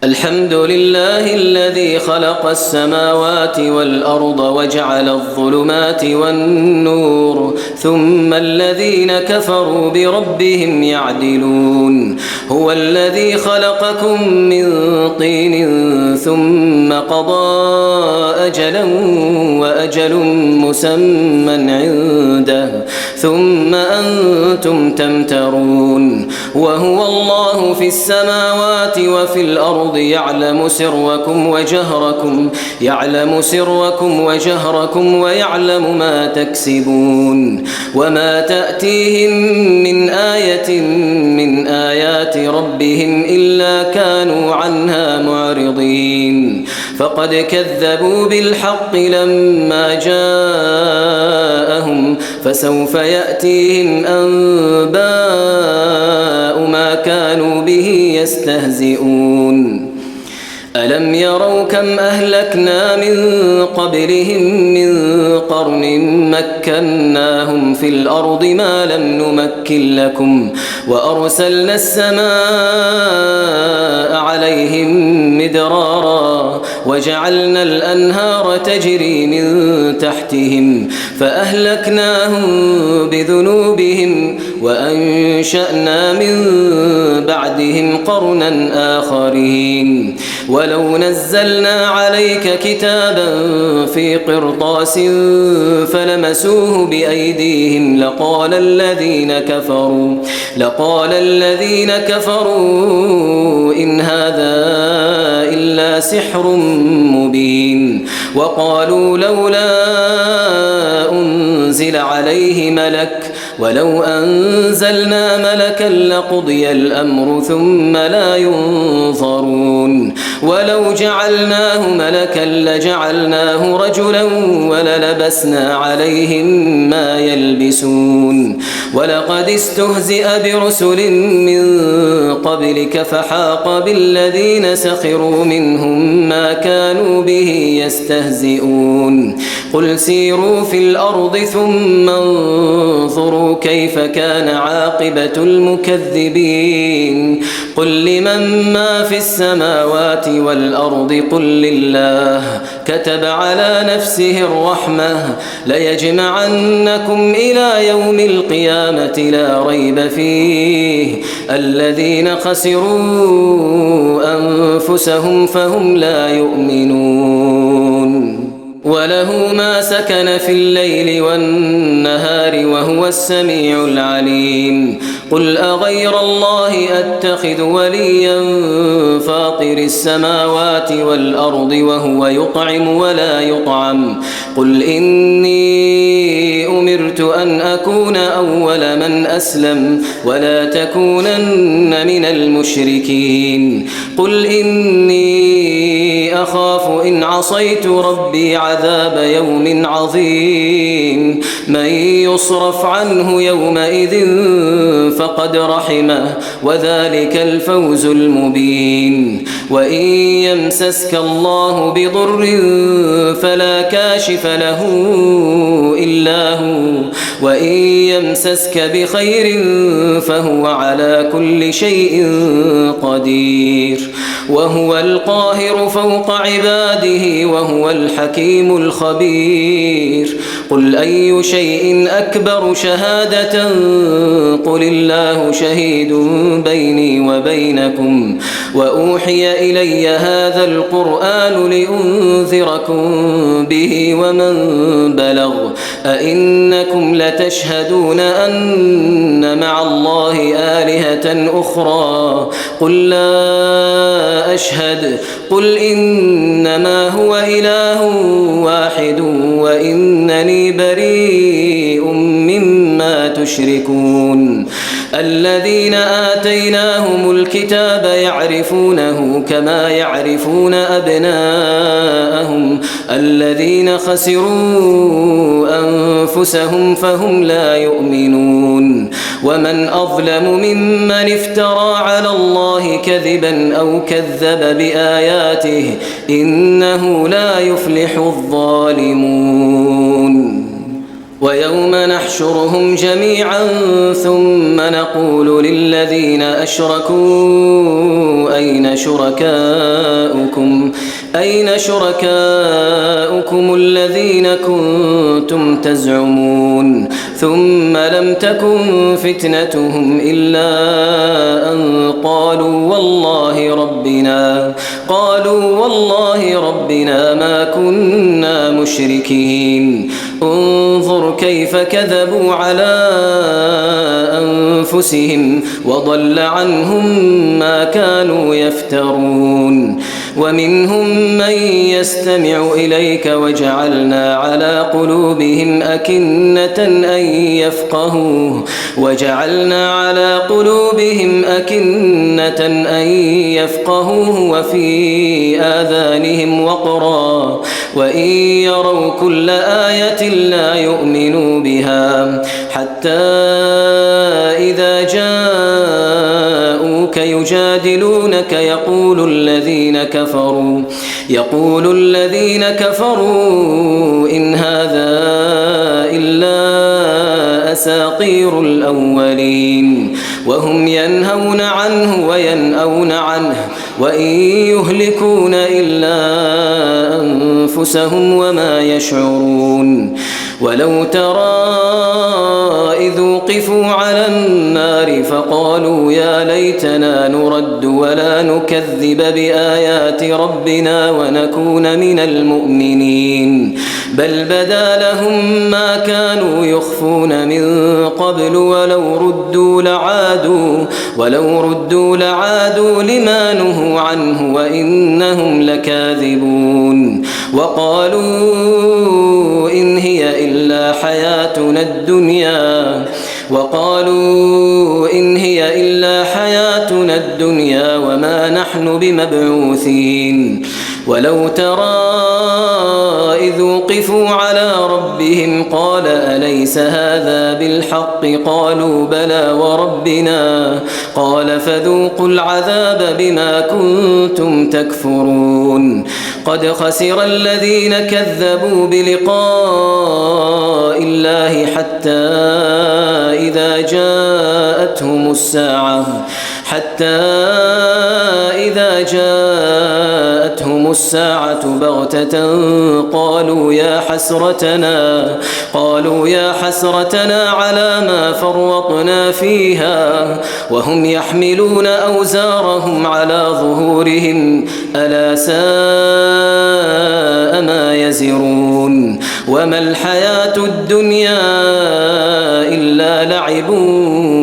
الحمد لله الذي خلق السماوات والأرض وجعل الظلمات والنور ثم الذين كفروا بربهم يعدلون هو الذي خلقكم من طين ثم قضى أجلا وأجل مسمى عنده ثم أنتم تمترون وهو الله في السماوات وفي الأرض يعلم سركم وجهركم ويعلم ما تكسبون وما تأتيهم من آية من آيات ربهم إلا كانوا عنها معرضين فقد كذبوا بالحق لما جاءهم فسوف يأتيهم أنباء ما كانوا به يستهزئون ألم يروا كم أهلكنا من قبلهم من قرن مكناهم في الأرض ما لم نمكن لكم وأرسلنا السماء عليهم مدرارا وجعلنا الأنهار تجري من تحتهم فأهلكناهم بذنوبهم وأنشأنا من بعدهم قرنا آخرين ولو نزلنا عليك كتابا في قرطاس فلمسوه بأيديهم لقال الذين كفروا إن هذا إلا سحر مبين وقالوا لولا أنزل عليه ملك ولو أنزلنا ملكا لقضي الأمر ثم لا ينظرون ولو جعلناه ملكا لجعلناه رجلا وللبسنا عليهم ما يلبسون ولقد استهزئ برسل من قبلك فحاق بالذين سخروا منهم ما كانوا به يستهزئون قل سيروا في الأرض ثم انظروا كيف كان عاقبة المكذبين قل لمن ما في السماوات والأرض قل لله كتب على نفسه الرحمة ليجمعنكم إلى يوم القيامة لا ريب فيه الذين خسروا أنفسهم فهم لا يؤمنون وله ما سكن في الليل والنهار وهو السميع العليم قل أغير الله أتخذ وليا فاطر السماوات والأرض وهو يطعم ولا يطعم قل إني أمرت أن أكون أول من أسلم ولا تكونن من المشركين قل إني أخاف إن عصيت ربي عذاب يوم عظيم من يصرف عنه يومئذ فقد رحمه وذلك الفوز المبين وإن يمسسك الله بضر فلا كاشف له إلا هو وإن يمسسك بخير فهو على كل شيء قدير وهو القاهر فوق عباده وهو الحكيم الخبير قل أي شيء أكبر شهادة قل الله شهيد بيني وبينكم وأوحي إلي هذا القرآن لأنذركم به ومن بلغ أئنكم لتشهدون أن مع الله آلهة أخرى قل لا أشهد قل إنما هو إله واحد وإنني بريء مما تشركون الذين آتيناهم الكتاب يعرفونه كما يعرفون أبناءهم الذين خسروا أنفسهم فهم لا يؤمنون ومن أظلم ممن افترى على الله كذبا أو كذب بآياته إنه لا يفلح الظالمون ويوم نحشرهم جميعا ثم نقول للذين أشركوا أين شركاؤكم الذين كنتم تزعمون ثم لم تكن فتنتهم إلا أن قالوا والله ربنا ما كنا مشركين انظر كيف كذبوا على أنفسهم وضل عنهم ما كانوا يفترون ومنهم من يستمع إليك وجعلنا على قلوبهم أكنة أن يفقهوه وفي آذانهم وقرا وإن يروا كل آية لا يؤمنوا بها حتى إذا جاءوك يجادلونك يقول الذين كفروا إن هذا إلا أساطير الأولين وهم ينهون عنه وينأون عنه وإن يهلكون إلا أنفسهم وما يشعرون ولو ترى إذ وقفوا على النار فقالوا يا ليتنا نرد ولا نكذب بآيات ربنا ونكون من المؤمنين بل بدا لهم ما كانوا يخفون من قبل ولو ردوا لعادوا لما نهوا عنه وإنهم لكاذبون وقالوا إن هي إلا حياتنا الدنيا وما نحن بمبعوثين ولو ترى إذ وقفوا على ربهم قال أليس هذا بالحق قالوا بلى وربنا قال فذوقوا العذاب بما كنتم تكفرون قد خسر الذين كذبوا بلقاء الله حتى إذا جاءتهم الساعة بغتة قالوا يا حسرتنا على ما فرطنا فيها وهم يحملون أوزارهم على ظهورهم ألا ساء ما يزرون وما الحياة الدنيا إلا لعب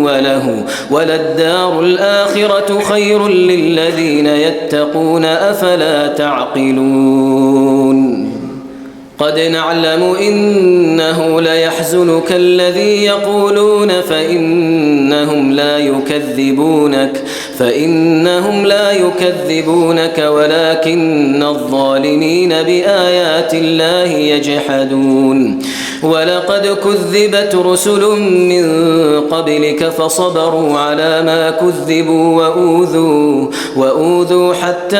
وله وللدار الآخرة خير للذين يتقون أفلا تعقلون قد نعلم إنه ليحزنك الذي يقولون فإنهم لا يكذبونك ولكن الظالمين بآيات الله يجحدون ولقد كذبت رسل من قبلك فصبروا على ما كذبوا وأوذوا حتى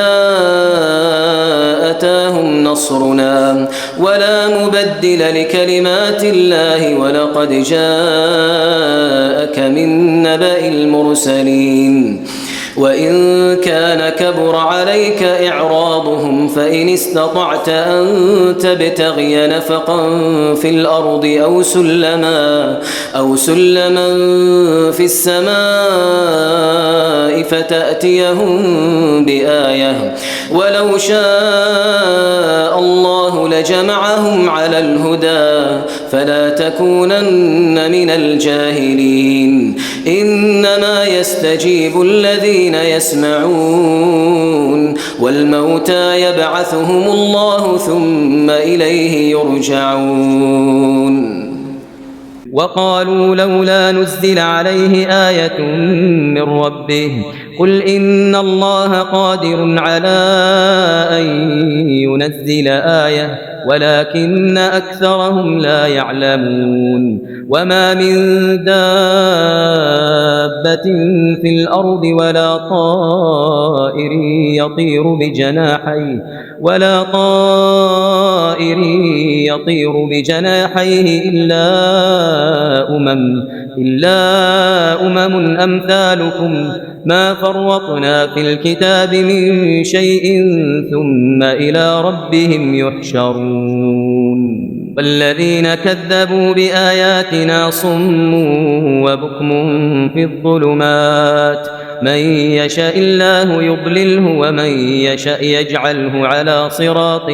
أتاهم نصرنا ولا مبدل لكلمات الله ولقد جاءك من نبأ المرسلين وإن كان كبر عليك إعراضهم فإن استطعت أن تبتغي نفقا في الأرض أو سلما في السماء فتأتيهم بآية ولو شاء الله لجمعهم على الهدى فلا تكونن من الجاهلين إنما يستجيب الذين يسمعون والموتى يبعثهم الله ثم إليه يرجعون وقالوا لولا نزل عليه آية من ربه قل إن الله قادر على أن ينزل آية ولكن أكثرهم لا يعلمون وما من دابة في الأرض ولا طائر يطير بجناحيه إلا أمم أمثالكم ما فرطنا في الكتاب من شيء ثم إلى ربهم يحشرون والذين كذبوا بآياتنا صم وبكم في الظلمات من يشاء الله يضلله ومن يشاء يجعله على صراط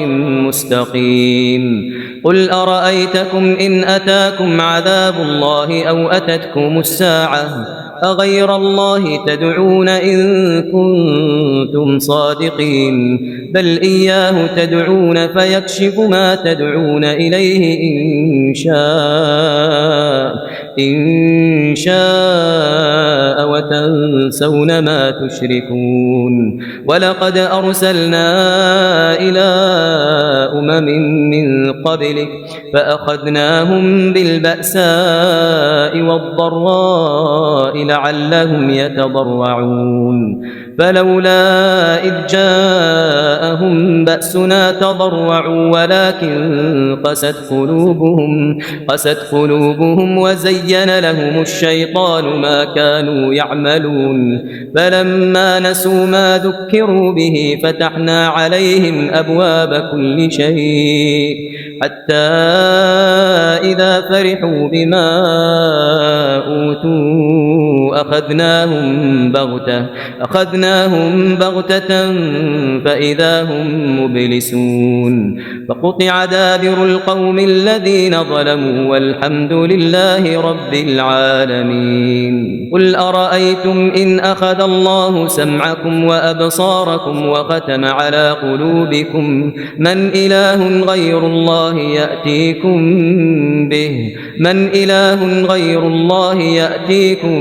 مستقيم قل أرأيتكم إن أتاكم عذاب الله أو أتتكم الساعة أغير الله تدعون إن كنتم صادقين بل إياه تدعون فيكشف ما تدعون إليه إن شاء وتنسون ما تشركون ولقد أرسلنا إلى أمم من قبلك فأخذناهم بالبأساء والضراء لعلهم يتضرعون فلولا إذ جاءهم بأسنا تضرعوا ولكن قست قلوبهم وزين لهم الشيطان ما كانوا يعملون فلما نسوا ما ذكروا به فتحنا عليهم أبواب كل شيء حتى إذا فرحوا بما أوتوا أخذناهم بغتة فإذا هم مبلسون فقطع دابر القوم الذين ظلموا والحمد لله رب العالمين قل أرأيتم إن أخذ الله سمعكم وأبصاركم وختم على قلوبكم من إله غير الله يأتيكم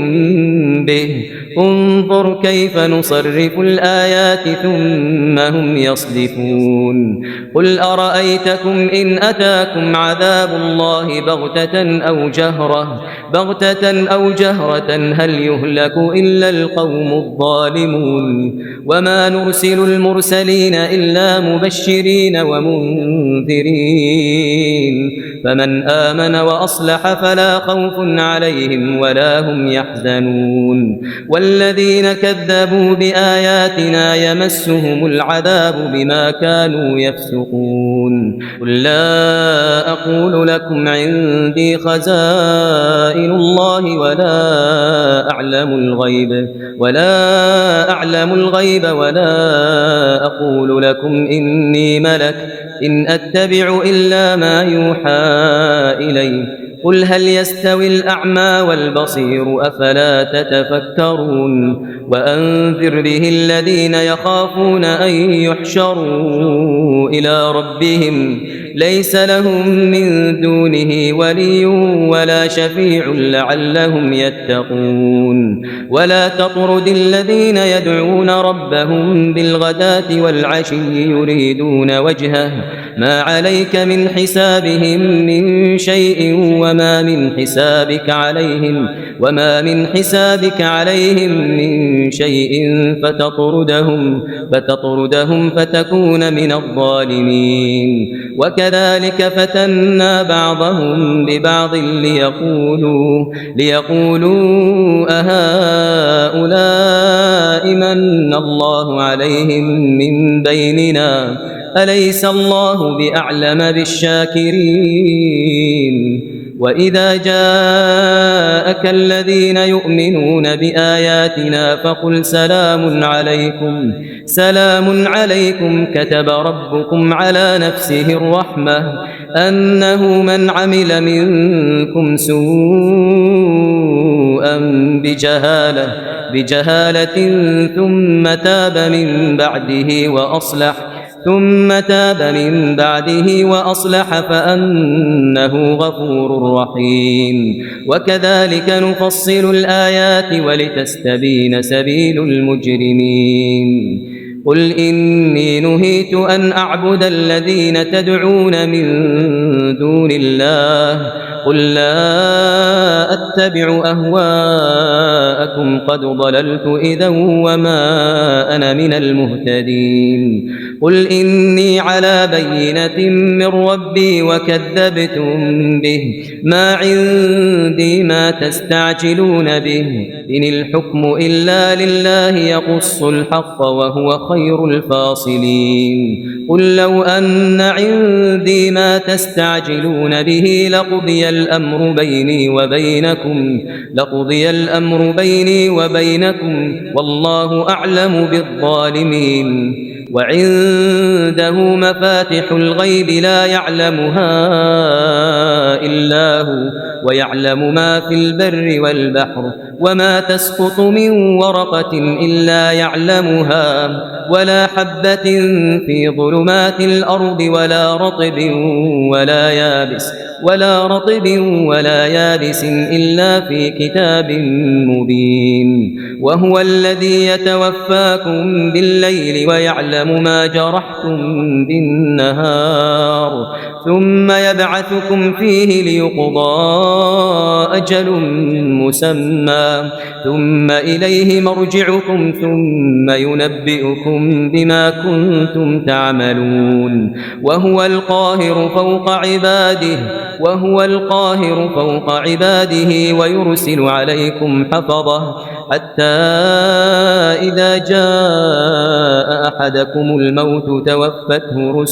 به انظر كيف نصرف الآيات ثم هم يصدفون قل أرأيتكم إن أتاكم عذاب الله بغتة أو جهرة هل يهلك إلا القوم الظالمون وما نرسل المرسلين إلا مبشرين ومنذرين فمن آمن وأصلح فلا خوف عليهم ولا هم يحزنون والذين كذبوا بآياتنا يمسهم العذاب بما كانوا يفسقون قل لا أقول لكم عندي خزائن الله ولا أعلم الغيب ولا أقول لكم إني ملك إن أتبع إلا ما يوحى إلي قل هل يستوي الأعمى والبصير أفلا تتفكرون وأنذر به الذين يخافون أن يحشروا إلى ربهم ليس لهم من دونه ولي ولا شفيع لعلهم يتقون ولا تطرد الذين يدعون ربهم بالغداة والعشي يريدون وجهه ما عليك من حسابهم من شيء وما من حسابك عليهم من شيء فتطردهم فتكون من الظالمين وكذلك فتنا بعضهم ببعض ليقولوا أهؤلاء من الله عليهم من بيننا أليس الله بأعلم بالشاكرين وإذا جاءك الذين يؤمنون بآياتنا فقل سلام عليكم كتب ربكم على نفسه الرحمة أنه من عمل منكم سوءا بجهالة ثم تاب من بعده وأصلح فأنه غفور رحيم وكذلك نفصل الآيات ولتستبين سبيل المجرمين قل إني نهيت أن أعبد الذين تدعون من دون الله قل لا أتبع أهواءكم قد ضللت إذا وما أنا من المهتدين قل إني على بينة من ربي وكذبتم به ما عندي ما تستعجلون به إن الحكم إلا لله يقص الحق وهو خير الفاصلين قل لو أن عندي ما تستعجلون به لقضي الأمر بيني وبينكم والله أعلم بالظالمين وعنده مفاتح الغيب لا يعلمها إلا هو ويعلم ما في البر والبحر وما تسقط من ورقة إلا يعلمها ولا حبة في ظلمات الأرض ولا رطب ولا يابس إلا في كتاب مبين وهو الذي يتوفاكم بالليل ويعلم ما جرحتم بالنهار ثم يبعثكم فيه ليقضى أجل مسمى ثم إليه مرجعكم ثم ينبئكم بما كنتم تعملون وهو القاهر فوق عباده ويرسل عليكم حفظه حتى إذا جاء أحدكم الموت توفته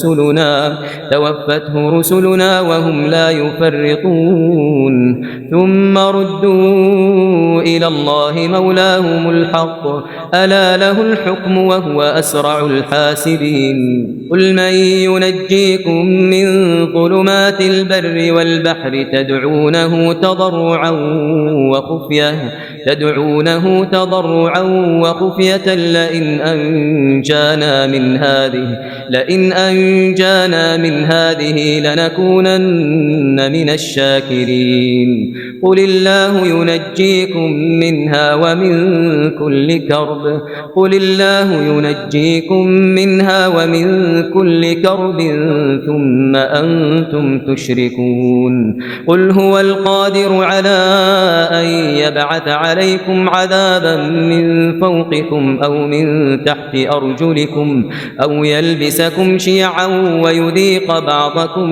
رسلنا وهم لا يفرطون ثم ردوا إلى الله مولاهم الحق ألا له الحكم وهو أسرع الحاسبين قل من ينجيكم من ظلمات البر والبحر تدعونه تضرعا وخفية لئن أنجانا من هذه لنكونن من الشاكرين قل الله ينجيكم منها ومن كل كرب ثم أنتم تشركون قل هو القادر على أن يبعث عليكم عذابا من فوقكم أو من تحت أرجلكم أو يلبسكم شيعا ويذيق بعضكم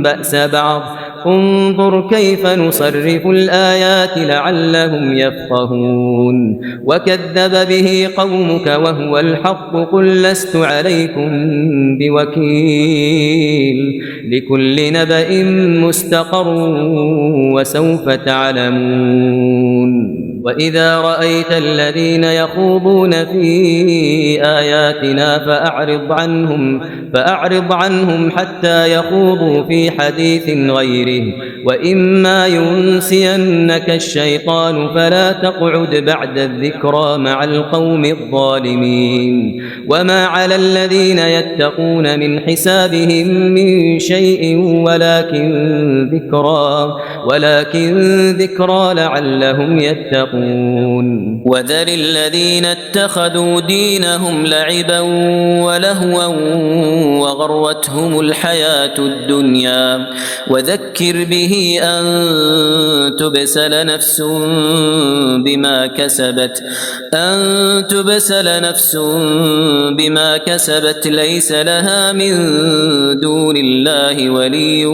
بأس بعض انظر كيف نصرف الآيات لعلهم يفقهون وكذب به قومك وهو الحق قل لست عليكم بوكيل لكل نبأ مستقر وسوف تعلمون وإذا رأيت الذين يخوضون في آياتنا فأعرض عنهم حتى يخوضوا في حديث غيره وإما ينسينك الشيطان فلا تقعد بعد الذكرى مع القوم الظالمين وما على الذين يتقون من حسابهم من شيء ولكن ذكرى لعلهم يتقون وذر الذين اتخذوا دينهم لعبا ولهوا وغرتهم الحياة الدنيا وذكر به أن تبسل نفس بما كسبت ليس لها من دون الله ولي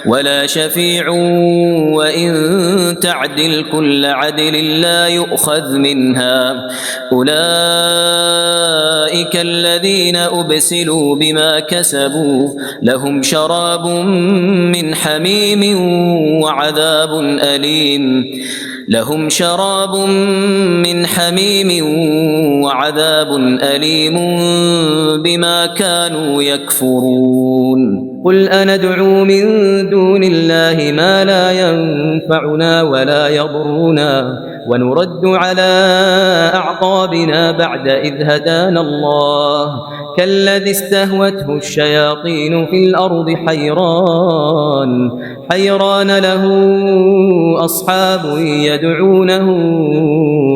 ولا شفيع وإن تعدل كل عدل لا يؤخذ منها أولئك الذين أبسلوا بما كسبوا لهم شراب من حميم وعذاب أليم بما كانوا يكفرون قل أندعو من دون الله ما لا ينفعنا ولا يضرنا ونرد على أعقابنا بعد إذ هدانا الله كالذي استهوته الشياطين في الأرض حيران له أصحاب يدعونه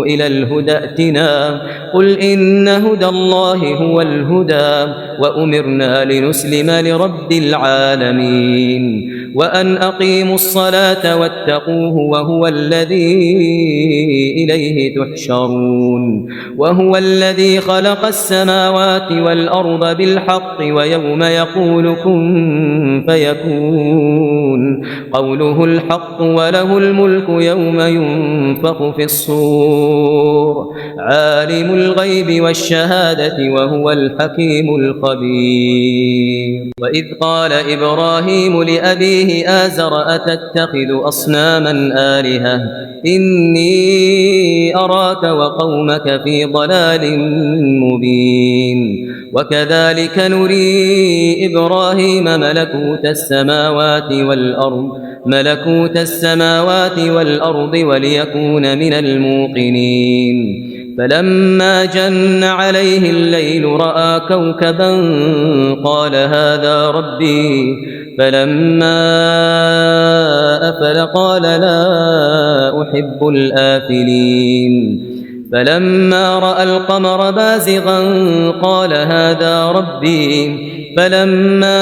إلى الهدى ائتنا قل إن هدى الله هو الهدى وأمرنا لنسلم لرب العالمين وأن أقيموا الصلاة واتقوه وهو الذي إليه تحشرون وهو الذي خلق السماوات والأرض بالحق ويوم يقول كن فيكون قوله الحق وله الملك يوم ينفخ في الصور عالم الغيب والشهادة وهو الحكيم الخبير وإذ قال إبراهيم لأبيه آزر أتتخذ أصناما آلهة إني أراك وقومك في ضلال مبين وكذلك نري إبراهيم ملكوت السماوات والأرض وليكون من الموقنين فلما جن عليه الليل رأى كوكبا قال هذا ربي فلما أفل قال لا أحب الآفلين فلما رأى القمر بازغا قال هذا ربي فلما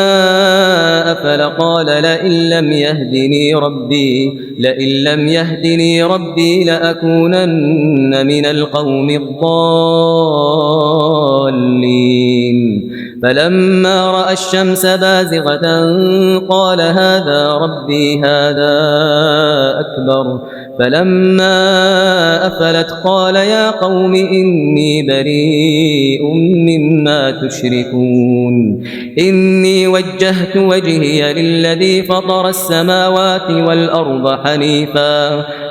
أفل قال لئن لم يهدني ربي لأكونن من القوم الضالين فلما رأى الشمس بازغة قال هذا ربي هذا أكبر فلما أفلت قال يا قوم إني بريء مما تشركون إني وجهت وجهي للذي فطر السماوات والأرض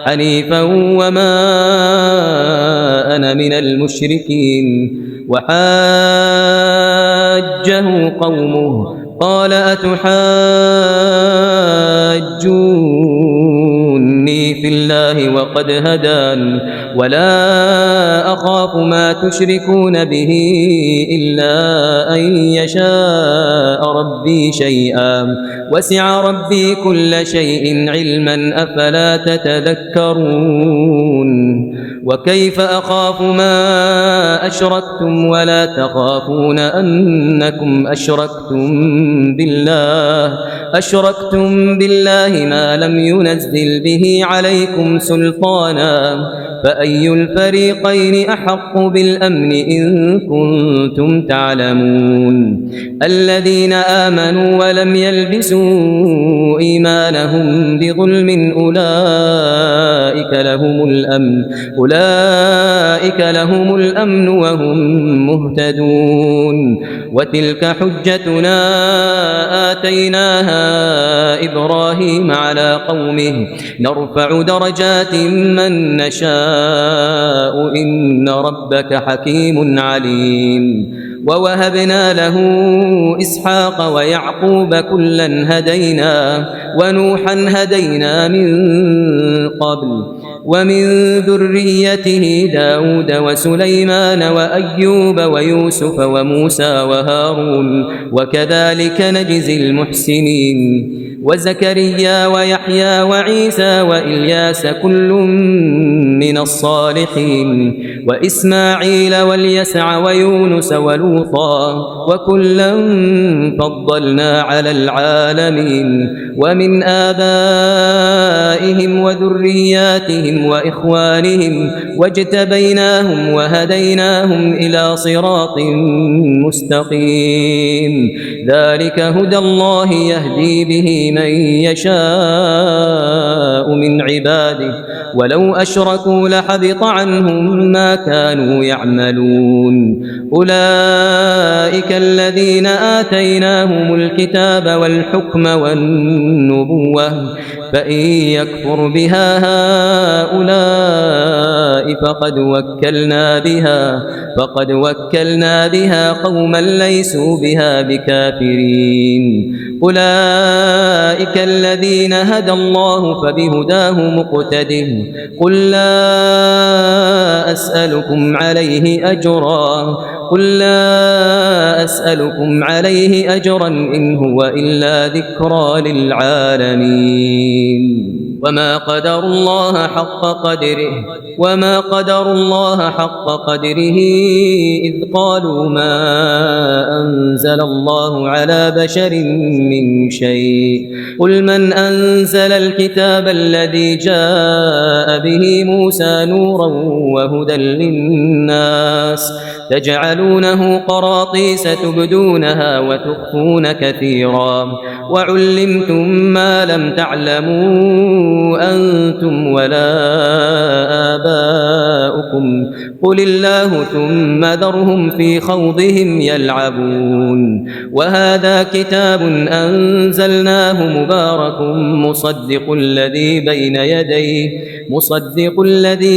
حنيفا وما أنا من المشركين وحاجه قومه قال أتحاجوني في الله وقد هدان ولا أخاف ما تشركون به إلا أن يشاء ربي شيئا وسع ربي كل شيء علما أفلا تتذكرون وكيف أخاف ما أشركتم ولا تخافون أنكم أشركتم بالله ما لم ينزل به عليكم سلطانا فأي الفريقين أحق بالأمن إن كنتم تعلمون الذين آمنوا ولم يلبسوا إيمانهم بظلم أولئك لهم الأمن وهم مهتدون وتلك حجتنا آتيناها إبراهيم على قومه نرفع درجات من نشاء إن ربك حكيم عليم ووهبنا له إسحاق ويعقوب كلا هدينا ونوحا هدينا من قبل ومن ذريته داود وسليمان وأيوب ويوسف وموسى وهارون وكذلك نجزي المحسنين وزكريا ويحيى وعيسى وإلياس كل من الصالحين وإسماعيل واليسع ويونس ولوطا وكلا فضلنا على العالمين ومن آبائهم وذرياتهم وإخوانهم واجتبيناهم وهديناهم إلى صراط مستقيم ذلك هدى الله يهدي به من يشاء من عباده ولو أشركوا لحبط عنهم ما كانوا يعملون أولئك الذين آتيناهم الكتاب والحكم والنبوة فإن يكفر بها هؤلاء فقد وكلنا بها قوما ليسوا بها بكافرين أولئك الذين هدى الله فبهداه مقتده قل لا أسألكم عليه أجرا قل لا أسألكم عليه أجرا إن هو إلا ذكرى للعالمين وما قدروا الله حق قدره إذ قالوا ما أنزل الله على بشر من شيء قل من أنزل الكتاب الذي جاء به موسى نورا وهدى للناس تجعلونه قراطيس تبدونها وتخفون كثيرا وعلمتم ما لم تعلموا أنتم ولا آباؤكم قل الله ثم ذرهم في خوضهم يلعبون وهذا كتاب أنزلناه مبارك مصدق الذي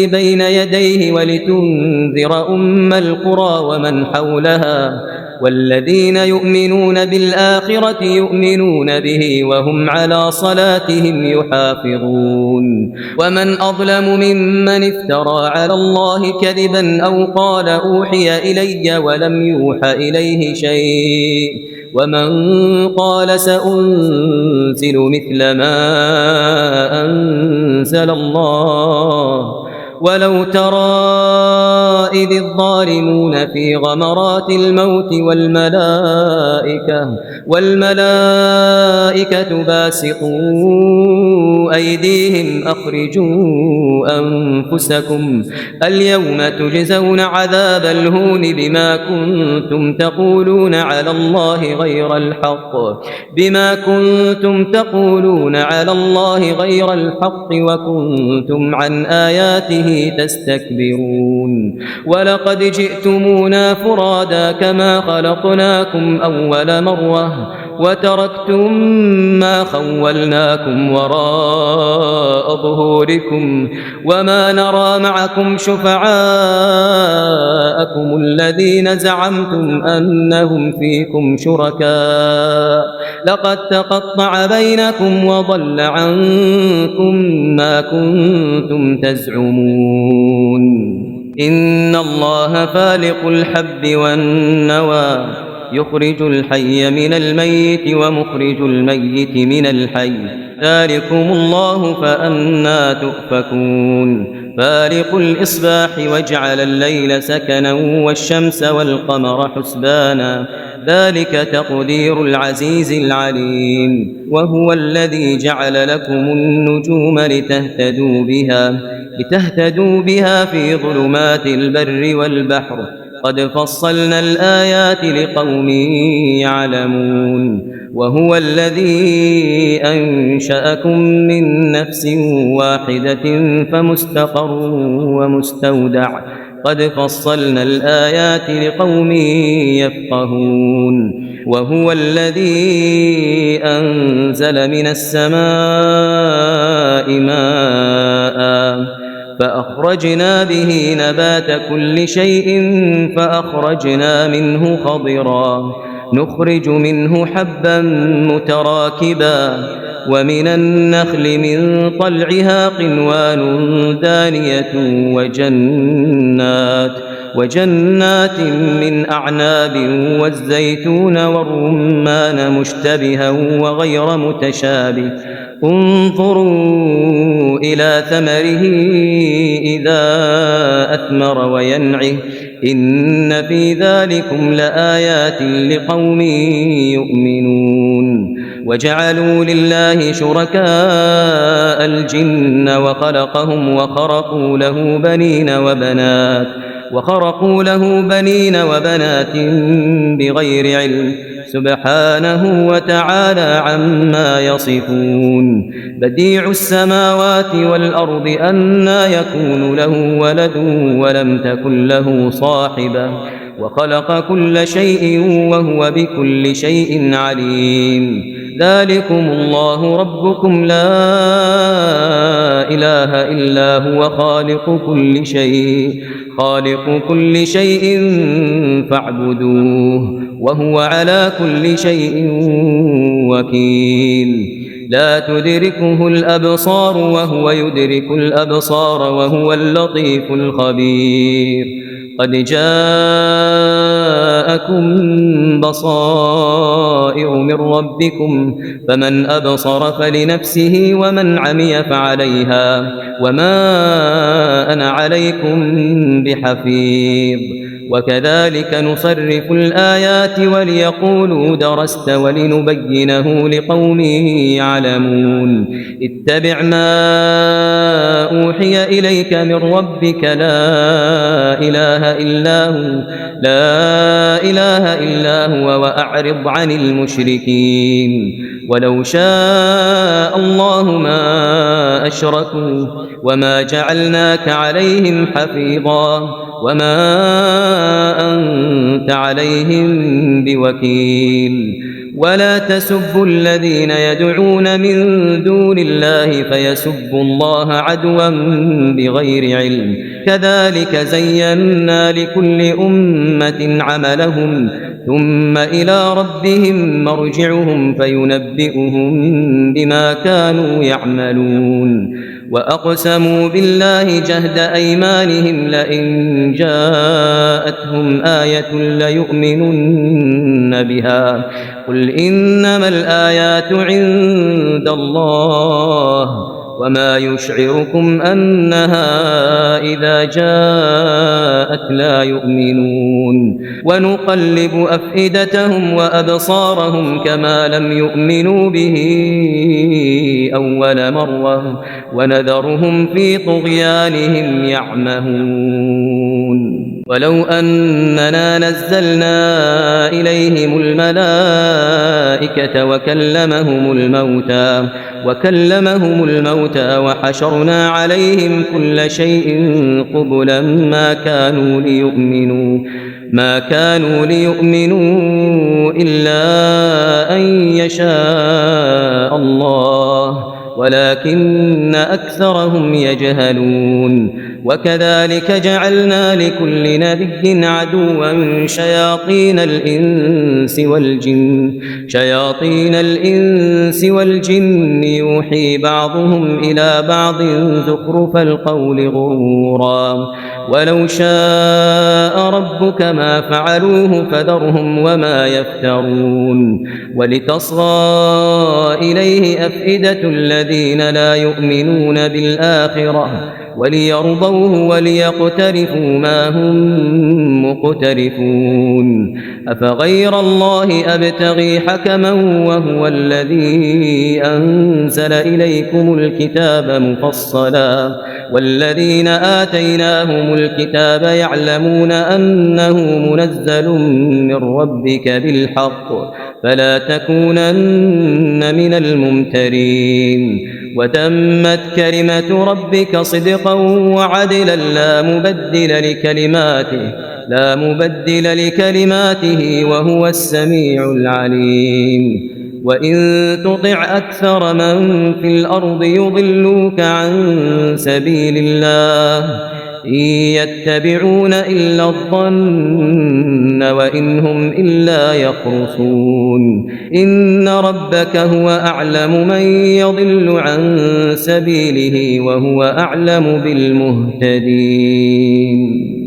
بين يديه ولتنذر أم القرى ومن حولها والذين يؤمنون بالآخرة يؤمنون به وهم على صلاتهم يحافظون ومن أظلم ممن افترى على الله كذبا أو قال أوحي إلي ولم يوح إليه شيء ومن قال سأنزل مثل ما أنزل الله ولو ترى إذ الظالمون في غمرات الموت والملائكة باسطوا أيديهم أخرجوا أنفسكم اليوم تجزون عذاب الهون بما كنتم تقولون على الله غير الحق وكنتم عن آياته تستكبرون ولقد جئتمونا فرادا كما خلقناكم أول مرة وتركتم ما خولناكم وراء ظهوركم وما نرى معكم شفعاءكم الذين زعمتم أنهم فيكم شركاء لقد تقطع بينكم وضل عنكم ما كنتم تزعمون إن الله فالق الحب والنوى يخرج الحي من الميت ومخرج الميت من الحي ذلكم الله فأنى تؤفكون فالق الإصباح وجعل الليل سكنا والشمس والقمر حسبانا ذلك تقدير العزيز العليم وهو الذي جعل لكم النجوم لتهتدوا بها في ظلمات البر والبحر قد فصلنا الآيات لقوم يعلمون وهو الذي أنشأكم من نفس واحدة فمستقر ومستودع قد فصلنا الآيات لقوم يفقهون وهو الذي أنزل من السماء ماء فأخرجنا به نبات كل شيء فأخرجنا منه خضرا نخرج منه حبا متراكبا ومن النخل من طلعها قنوان دانية وجنات من أعناب والزيتون والرمان مشتبها وغير متشابه انظروا إلى ثمره إذا أثمر وينعه إن في ذلكم لآيات لقوم يؤمنون وجعلوا لله شركاء الجن وخلقهم وخرقوا له بنين وبنات بغير علم سبحانه وتعالى عما يصفون بديع السماوات والأرض أنى يكون له ولد ولم تكن له صاحبة وخلق كل شيء وهو بكل شيء عليم ذلكم الله ربكم لا إله إلا هو خالق كل شيء فاعبدوه وهو على كل شيء وكيل لا تدركه الأبصار وهو يدرك الأبصار وهو اللطيف الخبير قد جاءكم جاءكم بصائر من ربكم فمن أبصر فلنفسه ومن عمي فعليها وما أنا عليكم بحفيظ وكذلك نصرف الآيات وليقولوا درست ولنبينه لقوم يعلمون اتبع ما أوحي إليك من ربك لا إله إلا هو وأعرض عن المشركين ولو شاء الله ما أشركوا وما جعلناك عليهم حفيظا وما أنت عليهم بوكيل ولا تسبوا الذين يدعون من دون الله فيسبوا الله عدوا بغير علم كذلك زينا لكل أمة عملهم ثم إلى ربهم مرجعهم فينبئهم بما كانوا يعملون وأقسموا بالله جهد أيمانهم لئن جاءتهم آية ليؤمنن بها قل إنما الآيات عند الله وما يشعركم أنها إذا جاءت لا يؤمنون ونقلب أفئدتهم وأبصارهم كما لم يؤمنوا به أول مرة ونذرهم في طغيانهم يعمهون ولو أننا نزلنا إليهم الملائكة وكلمهم الموتى وحشرنا عليهم كل شيء قبلا ما كانوا ليؤمنوا إلا أن يشاء الله ولكن أكثرهم يجهلون وكذلك جعلنا لكل نبي عدوا شياطين الإنس والجن يوحي بعضهم إلى بعض زخرف القول غرورا ولو شاء ربك ما فعلوه فذرهم وما يفترون ولتصغى إليه أفئدة الذين لا يؤمنون بالآخرة وليرضوه وليقترفوا ما هم مقترفون أفغير الله أبتغي حكما وهو الذي أنزل إليكم الكتاب مفصلا والذين آتيناهم الكتاب يعلمون أنه منزل من ربك بالحق فلا تكونن من الممترين وتمت كلمة ربك صدقا وعدلا لا مبدل لكلماته وهو السميع العليم وإن تطع أكثر من في الأرض يضلوك عن سبيل الله إن يتبعون إلا الظن وإن هم إلا يخرصون إن ربك هو أعلم من يضل عن سبيله وهو أعلم بالمهتدين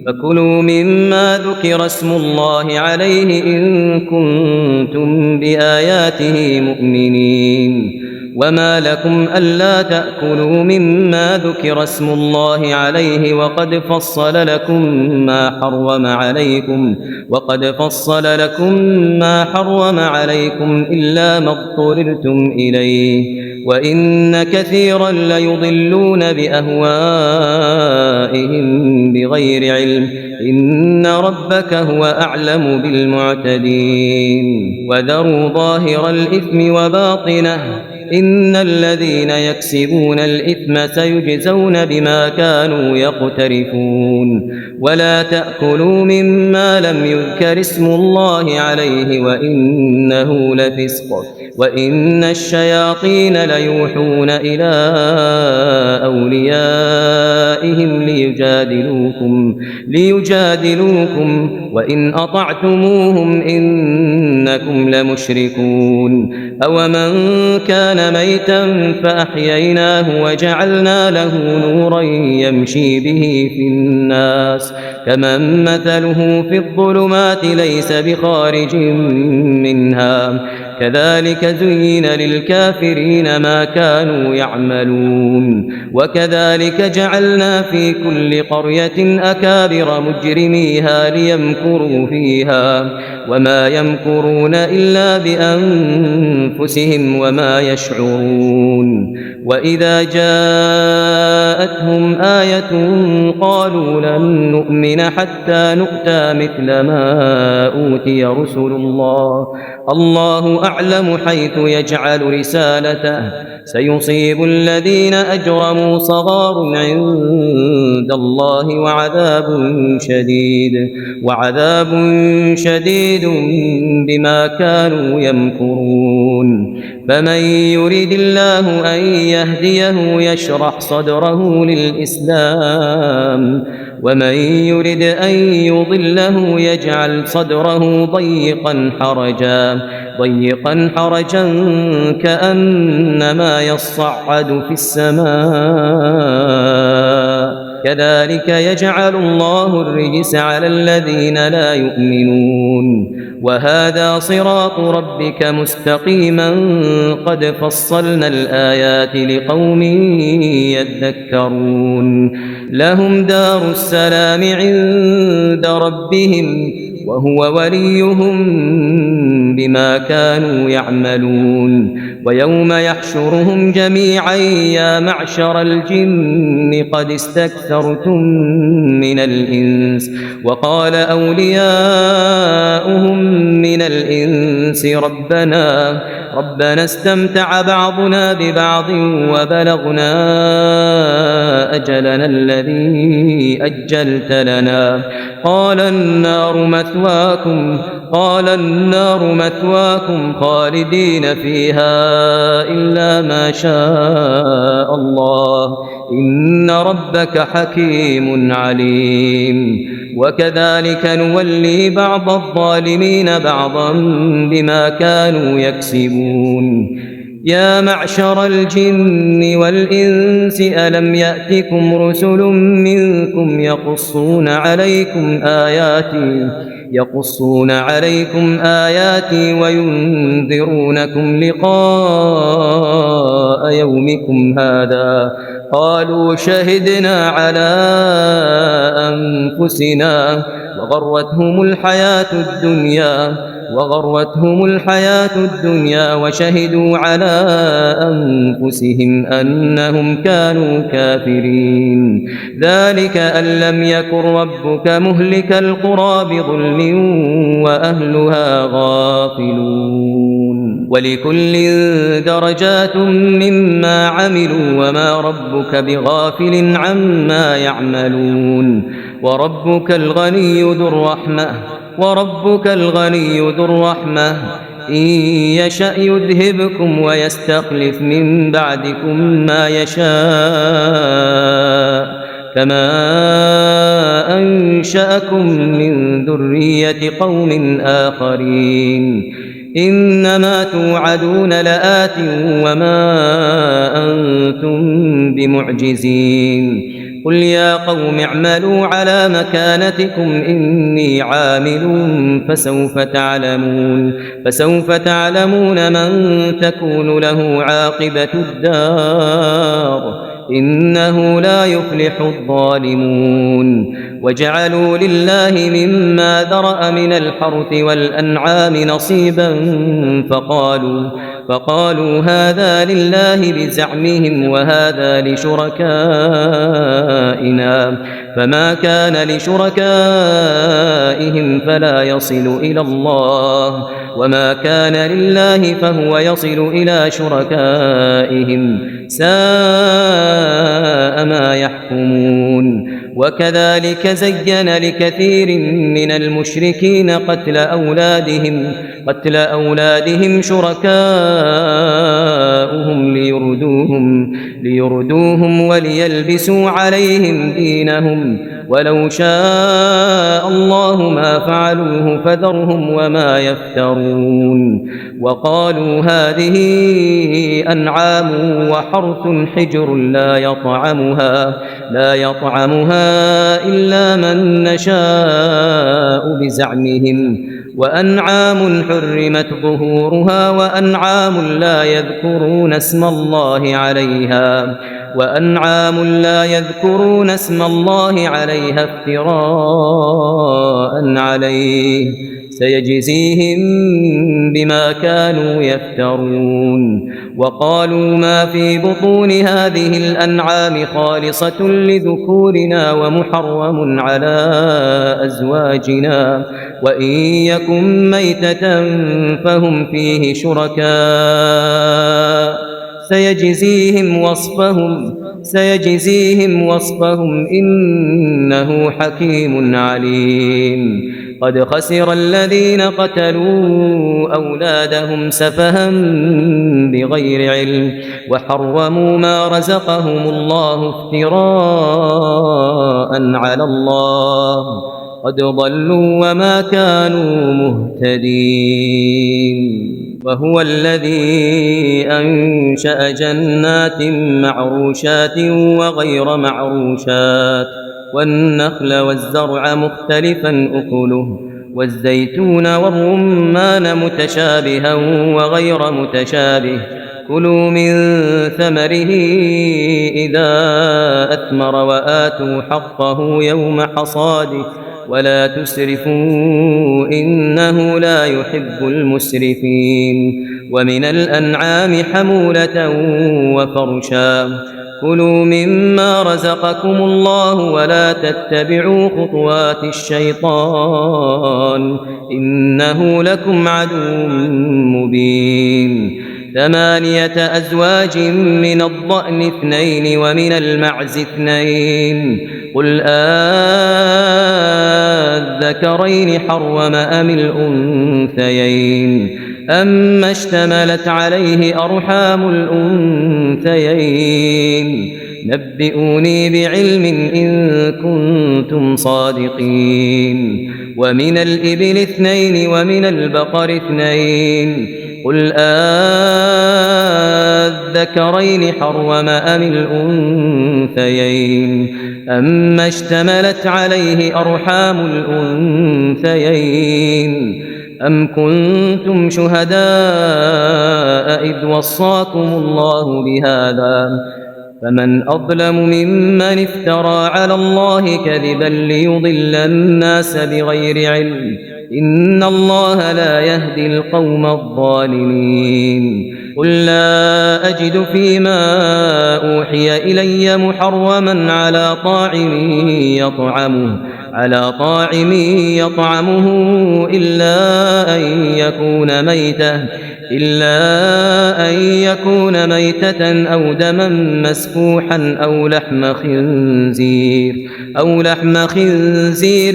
فكلوا مما ذكر اسم الله عليه إن كنتم بآياته مؤمنين وما لكم ألا تأكلوا مما ذكر اسم الله عليه وقد فصل لكم ما حرم عليكم إلا ما اضطررتم إليه وإن كثيرا ليضلون بأهوائهم بغير علم إن ربك هو أعلم بالمعتدين وذروا ظاهر الإثم وباطنه إن الذين يكسبون الإثم سيجزون بما كانوا يقترفون ولا تأكلوا مما لم يذكر اسم الله عليه وإنه لفسق وإن الشياطين ليوحون إلى أوليائهم ليجادلوكم وإن أطعتموهم إنكم لمشركون أومن كان كان ميتا فأحييناه وجعلنا له نورا يمشي به في الناس كمن مثله في الظلمات ليس بخارج منها كذلك زين للكافرين ما كانوا يعملون وكذلك جعلنا في كل قرية أكابر مجرميها ليمكروا فيها وما يمكرون إلا بأنفسهم وما يشعرون وإذا جاءتهم آية قالوا لن نؤمن حتى نؤتى مثل ما أوتي رسل الله الله أعلم حيث يجعل رسالته سيصيب الذين أجرموا صغار عند الله وعذاب شديد بما كانوا يمكرون فمن يريد الله أن يهديه يشرح صدره للإسلام ومن يرد أن يضله يجعل صدره ضيقا حرجا كأنما يصعد في السماء كذلك يجعل الله الرجس على الذين لا يؤمنون وهذا صراط ربك مستقيما قد فصلنا الآيات لقوم يذكرون لهم دار السلام عند ربهم وهو وليهم بما كانوا يعملون ويوم يحشرهم جميعا يا معشر الجن قد استكثرتم من الإنس وقال أولياؤهم من الإنس ربنا استمتع بعضنا ببعض وبلغنا أجلنا الذي أجلت لنا قال النار مثواكم خالدين فيها إلا ما شاء الله إن ربك حكيم عليم وكذلك نولي بعض الظالمين بعضا بما كانوا يكسبون يا معشر الجن والإنس ألم يأتكم رسل منكم يقصون عليكم آياتي وينذرونكم لقاء يومكم هذا قالوا شهدنا على أنفسنا وغرتهم الحياة الدنيا وشهدوا على أنفسهم أنهم كانوا كافرين ذلك أن لم يكن ربك مهلك القرى بظلم وأهلها غافلون ولكل درجات مما عملوا وما ربك بغافل عما يعملون وربك الغني ذو الرحمة إن يشأ يذهبكم ويستخلف من بعدكم ما يشاء كما أنشأكم من ذرية قوم آخرين إنما توعدون لآت وما أنتم بمعجزين قل يا قوم اعملوا على مكانتكم إني عامل فسوف تعلمون من تكون له عاقبة الدار إنه لا يفلح الظالمون وجعلوا لله مما ذرأ من الحرث والأنعام نصيبا فقالوا هذا لله بزعمهم وهذا لشركائنا فما كان لشركائهم فلا يصل إلى الله وما كان لله فهو يصل إلى شركائهم ساء ما يحكمون وكذلك زين لكثير من المشركين قتل أولادهم شركاؤهم ليردوهم وليلبسوا عليهم دينهم ولو شاء الله ما فعلوه فذرهم وما يفترون وقالوا هذه أنعام وحرث حجر لا يطعمها إلا من نشاء بزعمهم وأنعام حرمت ظهورها وأنعام لا يذكرون اسم الله عليها افتراء عليه سيجزيهم بما كانوا يفترون وقالوا ما في بطون هذه الأنعام خالصة لذكورنا ومحرم على أزواجنا وإن يكن ميتة فهم فيه شركاء سيجزيهم وصفهم إنه حكيم عليم قد خسر الذين قتلوا أولادهم سفها بغير علم وحرموا ما رزقهم الله افتراء على الله قد ضلوا وما كانوا مهتدين وهو الذي أنشأ جنات معروشات وغير معروشات والنخل والزرع مختلفا أكله والزيتون والرمان متشابها وغير متشابه كلوا من ثمره إذا أثمر وآتوا حقه يوم حصاده ولا تسرفوا إنه لا يحب المسرفين ومن الأنعام حمولة وفرشا كلوا مما رزقكم الله ولا تتبعوا خطوات الشيطان إنه لكم عدو مبين 8 أزواج من الضأن 2 ومن المعز 2 قل الذكرين حرم أم الأنثيين أما اشتملت عليه أرحام الأنثيين نبئوني بعلم إن كنتم صادقين ومن الإبل 2 ومن البقر 2 قل الذكرين حرم أم الأنثيين أما اشتملت عليه أرحام الأنثيين أم كنتم شهداء إذ وصاكم الله بهذا فمن أظلم ممن افترى على الله كذبا ليضل الناس بغير علم إن الله لا يهدي القوم الظالمين قل لا أجد فيما أوحي إلي محرما على طاعم يطعمه إلا أن يكون ميتة أو دما مسفوحا أو لحم خنزير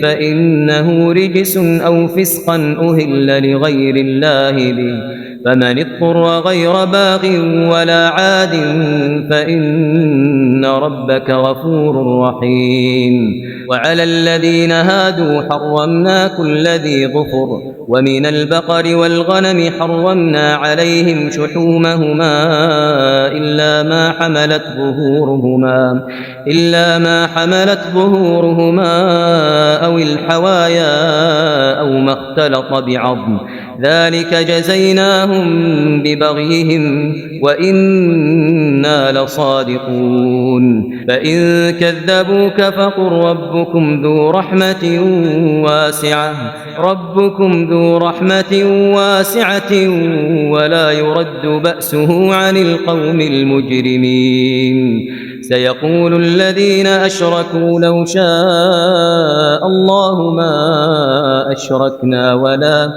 فإنه رجس أو فسقا أهل لغير الله به فمن اضطر غير باغ ولا عاد فإن ربك غفور رحيم وعلى الذين هادوا حرمنا كل ذي ظفر ومن البقر والغنم حرمنا عليهم شحومهما إلا ما حملت ظهورهما أو الحوايا أو ما اختلط بعظم ذلك جزيناهم ببغيهم وإنا لصادقون فإن كذبوك فقل ربكم ذو رحمة واسعة ولا يرد بأسه عن القوم المجرمين سيقول الذين أشركوا لو شاء الله ما أشركنا ولا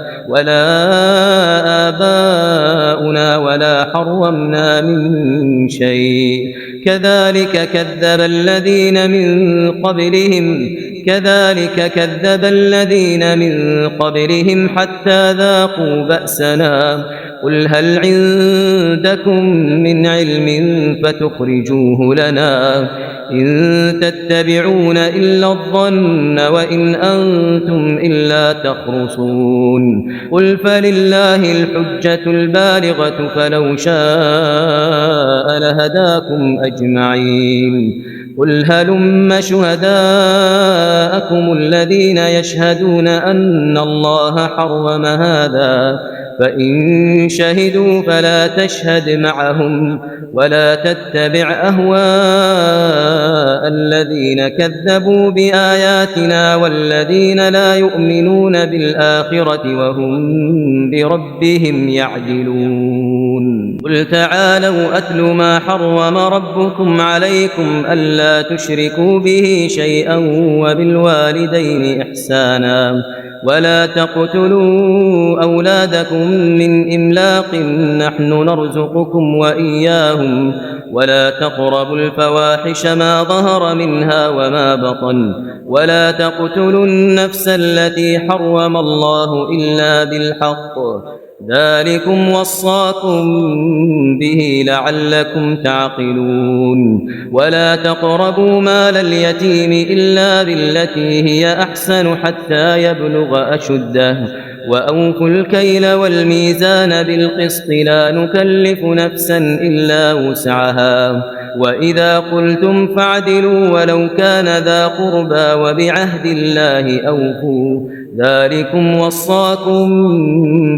آباؤنا ولا حرمنا من شيء كذلك كذب الذين من قبلهم حتى ذاقوا بأسنا قل هل عندكم من علم فتخرجوه لنا إن تتبعون إلا الظن وإن أنتم إلا تخرصون قل فلله الحجة البالغة فلو شاء لهداكم أجمعين قل هلم شهداءكم الذين يشهدون أن الله حرم هذا فإن شهدوا فلا تشهد معهم ولا تتبع أهواء الذين كذبوا بآياتنا والذين لا يؤمنون بالآخرة وهم بربهم يعدلون قل تعالوا أتل ما حرم ربكم عليكم ألا تشركوا به شيئا وبالوالدين إحسانا ولا تقتلوا أولادكم من إملاق نحن نرزقكم وإياهم ولا تقربوا الفواحش ما ظهر منها وما بطن ولا تقتلوا النفس التي حرم الله إلا بالحق ذلكم وصاكم به لعلكم تعقلون ولا تقربوا مال اليتيم إلا بالتي هي أحسن حتى يبلغ أشده وأوفوا الكيل والميزان بالقسط لا نكلف نفسا إلا وسعها وإذا قلتم فاعدلوا ولو كان ذا قربى وبعهد الله أوفوا ذلكم وصاكم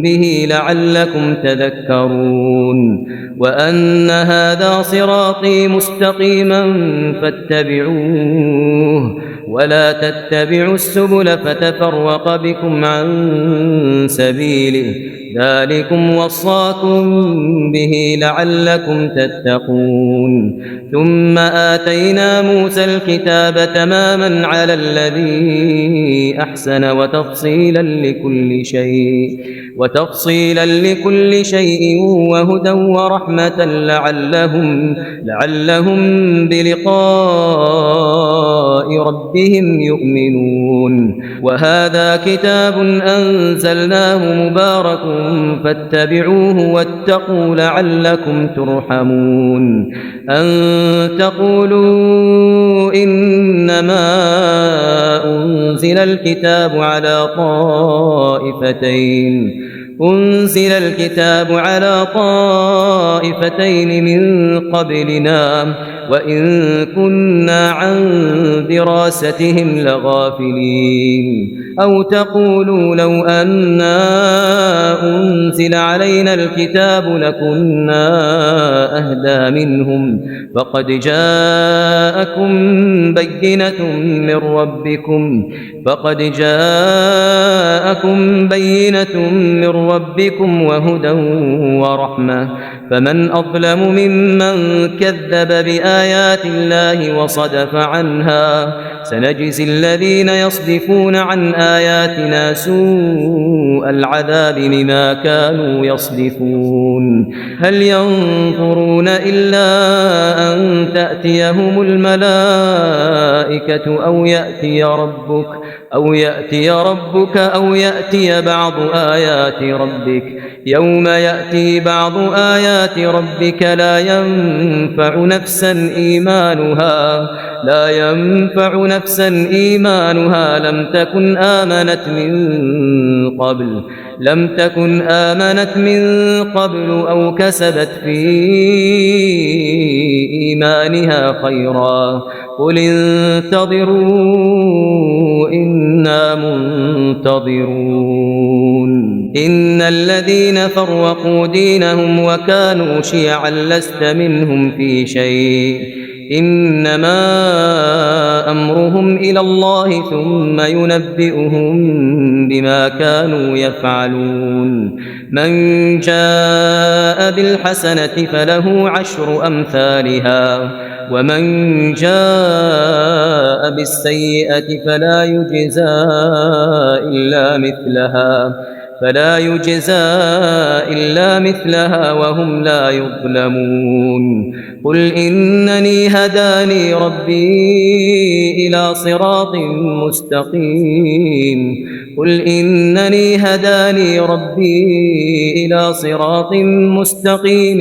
به لعلكم تذكرون وأن هذا صراطي مستقيما فاتبعوه ولا تتبعوا السبل فتفرق بكم عن سبيله ذلكم وصاكم به لعلكم تتقون ثم آتينا موسى الكتاب تماما على الذي أحسن وتفصيلا لكل شيء وهدى ورحمة لعلهم بلقاء ربهم يؤمنون وهذا كتاب أنزلناه مبارك فاتبعوه واتقوا لعلكم ترحمون أن تقولوا إنما أنزل الكتاب على طائفتين من قبلنا وإن كنا عن دراستهم لغافلين أو تقولوا لو أنا أنزل علينا الكتاب لكنا أهدى منهم فقد جاءكم بينة من ربكم وهدى ورحمة فمن أظلم ممن كذب بآيات الله وصدف عنها سنجزي الذين يصدفون عن آياتنا سوء العذاب بما كانوا يصدفون هل ينظرون إلا أن تأتيهم الملائكة أو يأتي ربك أو يأتي بعض آيات ربك يوم يأتي بعض آيات ربك لا ينفع نفسا إيمانها لم تكن آمنت من قبل أو كسبت في إيمانها خيرا قل انتظروا إنا منتظرون إن الذين فرقوا دينهم وكانوا شيعا لست منهم في شيء إنما أمرهم إلى الله ثم ينبئهم بما كانوا يفعلون من جاء بالحسنة فله 10 أمثالها ومن جاء بالسيئة فلا يجزى إلا مثلها وهم لا يظلمون قل إنني هداني ربي إلى صراط مستقيم قل إنني هداني ربي إلى صراط مستقيم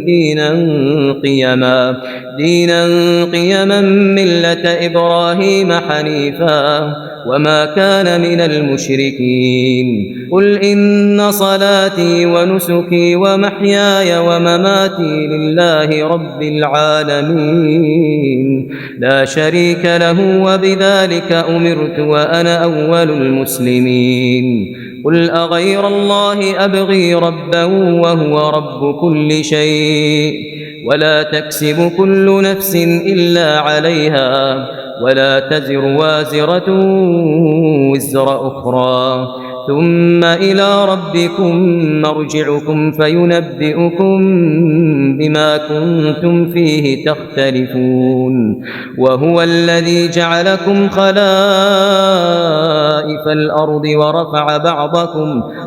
دينا قيما ملة إبراهيم حنيفا وما كان من المشركين قل إن صلاتي ونسكي ومحياي ومماتي لله رب العالمين لا شريك له وبذلك أمرت وأنا أول المسلمين قل أغير الله أبغي ربا وهو رب كل شيء ولا تكسب كل نفس إلا عليها ولا تزر وازرة وزر أخرى ثم إلى ربكم مرجعكم فينبئكم بما كنتم فيه تختلفون وهو الذي جعلكم خلائف الأرض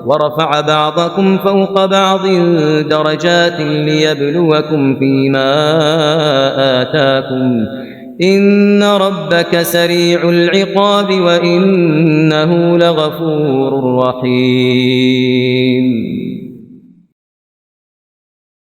ورفع بعضكم فوق بعض درجات ليبلوكم فيما آتاكم إن ربك سريع العقاب وإنه لغفور رحيم